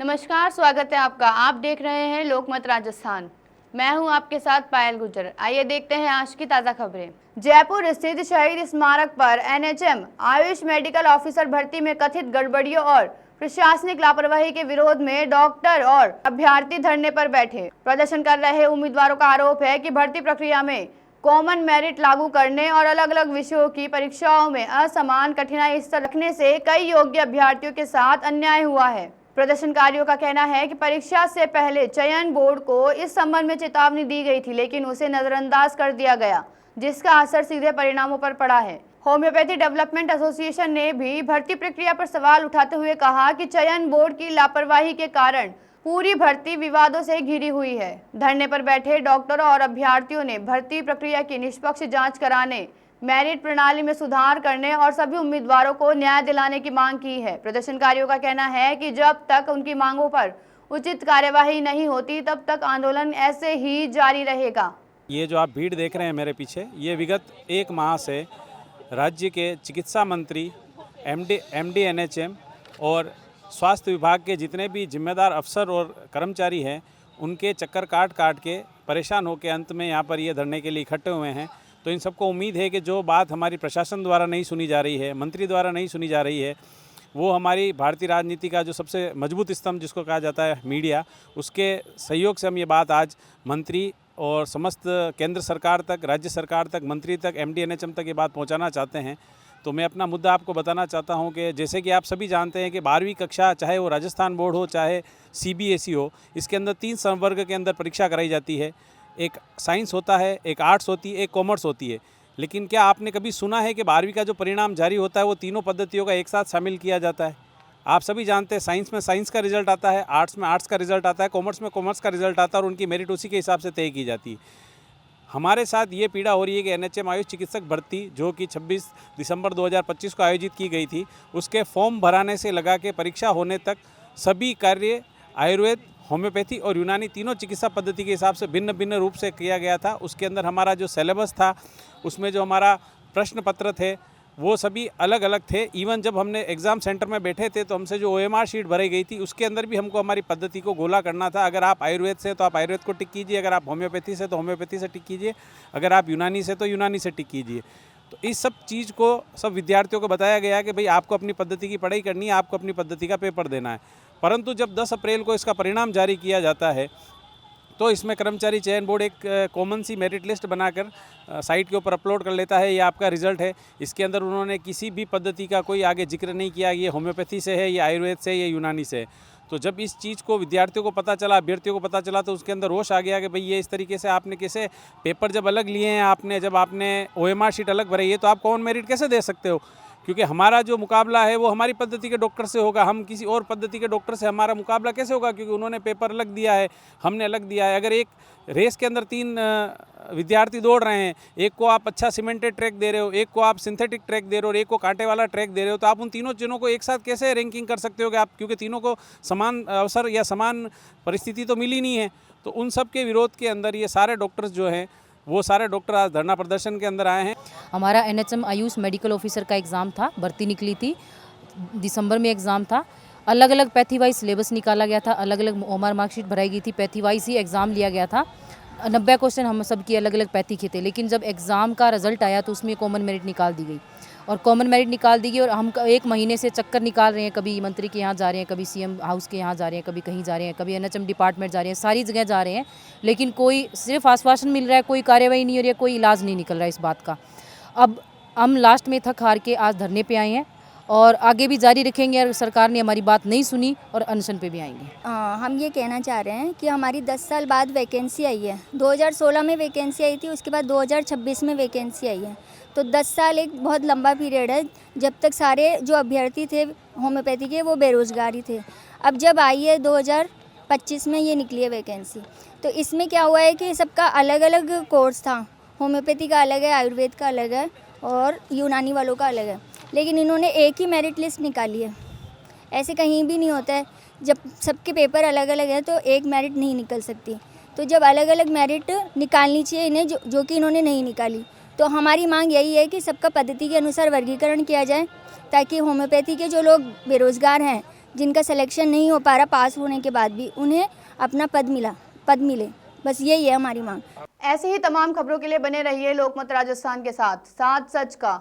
नमस्कार, स्वागत है आपका। आप देख रहे हैं लोकमत राजस्थान। मैं हूं आपके साथ पायल गुजर। आइए देखते हैं आज की ताज़ा खबरें। जयपुर स्थित शहीद स्मारक पर एनएचएम आयुष मेडिकल ऑफिसर भर्ती में कथित गड़बड़ियों और प्रशासनिक लापरवाही के विरोध में डॉक्टर और अभ्यर्थी धरने पर बैठे। प्रदर्शन कर रहे उम्मीदवारों का आरोप है कि भर्ती प्रक्रिया में कॉमन मेरिट लागू करने और अलग अलग विषयों की परीक्षाओं में असमान कठिनाई स्तर रखने से कई योग्य अभ्यर्थियों के साथ अन्याय हुआ है। प्रदर्शनकारियों का कहना है कि परीक्षा से पहले चयन बोर्ड को इस संबंध में चेतावनी दी गई थी, लेकिन उसे नजरअंदाज कर दिया गया, जिसका असर सीधे परिणामों पर पड़ा है। होम्योपैथी डेवलपमेंट एसोसिएशन ने भी भर्ती प्रक्रिया पर सवाल उठाते हुए कहा कि चयन बोर्ड की लापरवाही के कारण पूरी भर्ती विवादों से घिरी हुई है। धरने पर बैठे डॉक्टरों और अभ्यर्थियों ने भर्ती प्रक्रिया की निष्पक्ष जांच कराने, मेरिट प्रणाली में सुधार करने और सभी उम्मीदवारों को न्याय दिलाने की मांग की है। प्रदर्शनकारियों का कहना है कि जब तक उनकी मांगों पर उचित कार्यवाही नहीं होती, तब तक आंदोलन ऐसे ही जारी रहेगा। ये जो आप भीड़ देख रहे हैं मेरे पीछे, ये विगत एक माह से राज्य के चिकित्सा मंत्री, एमडी एनएचएम और स्वास्थ्य विभाग के जितने भी जिम्मेदार अफसर और कर्मचारी हैं, उनके चक्कर काट के परेशान होकर अंत में यहाँ पर ये धरने के लिए इकट्ठे हुए हैं। तो इन सबको उम्मीद है कि जो बात हमारी प्रशासन द्वारा नहीं सुनी जा रही है, मंत्री द्वारा नहीं सुनी जा रही है, वो हमारी भारतीय राजनीति का जो सबसे मजबूत स्तंभ जिसको कहा जाता है मीडिया, उसके सहयोग से हम ये बात आज मंत्री और समस्त केंद्र सरकार तक, राज्य सरकार तक, मंत्री तक, एमडी एनएचएम तक ये बात पहुंचाना चाहते हैं। तो मैं अपना मुद्दा आपको बताना चाहता हूं कि जैसे कि आप सभी जानते हैं कि 12वीं कक्षा, चाहे वो राजस्थान बोर्ड हो चाहे सीबीएसई हो, इसके अंदर 3 संवर्ग के अंदर परीक्षा कराई जाती है। एक साइंस होता है, एक आर्ट्स होती है, एक कॉमर्स होती है। लेकिन क्या आपने कभी सुना है कि 12वीं का जो परिणाम जारी होता है वो तीनों पद्धतियों का एक साथ शामिल किया जाता है? आप सभी जानते हैं साइंस में साइंस का रिजल्ट आता है, आर्ट्स में आर्ट्स का रिजल्ट आता है, कॉमर्स में कॉमर्स का रिजल्ट आता है और उनकी मेरिट उसी के हिसाब से तय की जाती है। हमारे साथ ये पीड़ा हो रही है कि एनएचएम आयुष चिकित्सक भर्ती जो कि 26 दिसंबर 2025 को आयोजित की गई थी, उसके फॉर्म भराने से लगा के परीक्षा होने तक सभी कार्य आयुर्वेद, होम्योपैथी और यूनानी तीनों चिकित्सा पद्धति के हिसाब से भिन्न भिन्न रूप से किया गया था। उसके अंदर हमारा जो सिलेबस था, उसमें जो हमारा प्रश्न पत्र थे, वो सभी अलग अलग थे। इवन जब हमने एग्ज़ाम सेंटर में बैठे थे तो हमसे जो ओएमआर शीट भरी गई थी, उसके अंदर भी हमको हमारी पद्धति को गोला करना था। अगर आप आयुर्वेद से तो आप आयुर्वेद को टिक कीजिए, अगर आप होम्योपैथी से तो होम्योपैथी से टिक कीजिए, अगर आप यूनानी से तो यूनानी से टिक कीजिए। तो इस सब चीज़ को सब विद्यार्थियों को बताया गया कि भाई आपको अपनी पद्धति की पढ़ाई करनी है, आपको अपनी पद्धति का पेपर देना है। परंतु जब 10 अप्रैल को इसका परिणाम जारी किया जाता है तो इसमें कर्मचारी चयन बोर्ड एक कॉमन सी मेरिट लिस्ट बनाकर साइट के ऊपर अपलोड कर लेता है, ये आपका रिजल्ट है। इसके अंदर उन्होंने किसी भी पद्धति का कोई आगे जिक्र नहीं किया, ये होम्योपैथी से है, ये आयुर्वेद से, ये यूनानी से है। तो जब इस चीज़ को विद्यार्थियों को पता चला, अभ्यर्थियों को पता चला, तो उसके अंदर रोष आ गया कि भाई ये इस तरीके से आपने कैसे पेपर जब अलग लिए हैं, आपने जब आपने ओएमआर शीट अलग भरी है, तो आप कॉमन मेरिट कैसे दे सकते हो? क्योंकि हमारा जो मुकाबला है वो हमारी पद्धति के डॉक्टर से होगा, हम किसी और पद्धति के डॉक्टर से हमारा मुकाबला कैसे होगा? क्योंकि उन्होंने पेपर अलग दिया है, हमने अलग दिया है। अगर एक रेस के अंदर 3 विद्यार्थी दौड़ रहे हैं, एक को आप अच्छा सीमेंटेड ट्रैक दे रहे हो, एक को आप सिंथेटिक ट्रैक दे रहे हो और एक को कांटे वाला ट्रैक दे रहे हो, तो आप उन तीनों चीज़ों को एक साथ कैसे रैंकिंग कर सकते हो कि आप, क्योंकि तीनों को समान अवसर या समान परिस्थिति तो मिली नहीं है। तो उन सब के विरोध के अंदर ये सारे डॉक्टर्स जो हैं, वो सारे डॉक्टर आज धरना प्रदर्शन के अंदर आए हैं। हमारा एनएचएम आयुष मेडिकल ऑफिसर का एग्ज़ाम था, भर्ती निकली थी, दिसंबर में एग्ज़ाम था। अलग अलग पैथी वाइज सिलेबस निकाला गया था, अलग अलग ओएमआर मार्कशीट भराई गई थी, पैथी वाइज ही एग्ज़ाम लिया गया था। 90 क्वेश्चन हम सब की अलग अलग पैथी के थे। लेकिन जब एग्ज़ाम का रिजल्ट आया तो उसमें कॉमन मेरिट निकाल दी गई और कॉमन मेरिट निकाल दी गई और हम 1 महीने से चक्कर निकाल रहे हैं, कभी मंत्री के यहाँ जा रहे हैं, कभी सीएम हाउस के यहाँ जा रहे हैं, कभी कहीं जा रहे हैं, कभी एनएचएम डिपार्टमेंट जा रहे हैं, सारी जगह जा रहे हैं, लेकिन कोई सिर्फ आश्वासन मिल रहा है, कोई कार्यवाही नहीं हो रही है, कोई इलाज नहीं निकल रहा है इस बात का। अब हम लास्ट में थक हार के आज धरने पे आए हैं और आगे भी जारी रखेंगे और सरकार ने हमारी बात नहीं सुनी और अनशन पे भी आएंगे। हम ये कहना चाह रहे हैं कि हमारी 10 साल बाद वैकेंसी आई है। 2016 में वैकेंसी आई थी, उसके बाद 2026 में वैकेंसी आई है। तो 10 साल एक बहुत लंबा पीरियड है, जब तक सारे जो अभ्यर्थी थे होम्योपैथी के वो बेरोजगार ही थे। अब जब आई है 2025 में ये निकली है वैकेंसी, तो इसमें क्या हुआ है कि सबका अलग अलग कोर्स था, होम्योपैथी का अलग है, आयुर्वेद का अलग है और यूनानी वालों का अलग है। लेकिन इन्होंने एक ही मेरिट लिस्ट निकाली है। ऐसे कहीं भी नहीं होता है, जब सबके पेपर अलग अलग हैं तो एक मेरिट नहीं निकल सकती। तो जब अलग अलग मेरिट निकालनी चाहिए इन्हें, जो कि इन्होंने नहीं निकाली। तो हमारी मांग यही है कि सबका पद्धति के अनुसार वर्गीकरण किया जाए, ताकि होम्योपैथी के जो लोग बेरोज़गार हैं जिनका सिलेक्शन नहीं हो पा रहा पास होने के बाद भी, उन्हें अपना पद मिले। बस यही है हमारी मांग। ऐसे ही तमाम खबरों के लिए बने रहिए लोकमत राजस्थान के साथ सच का।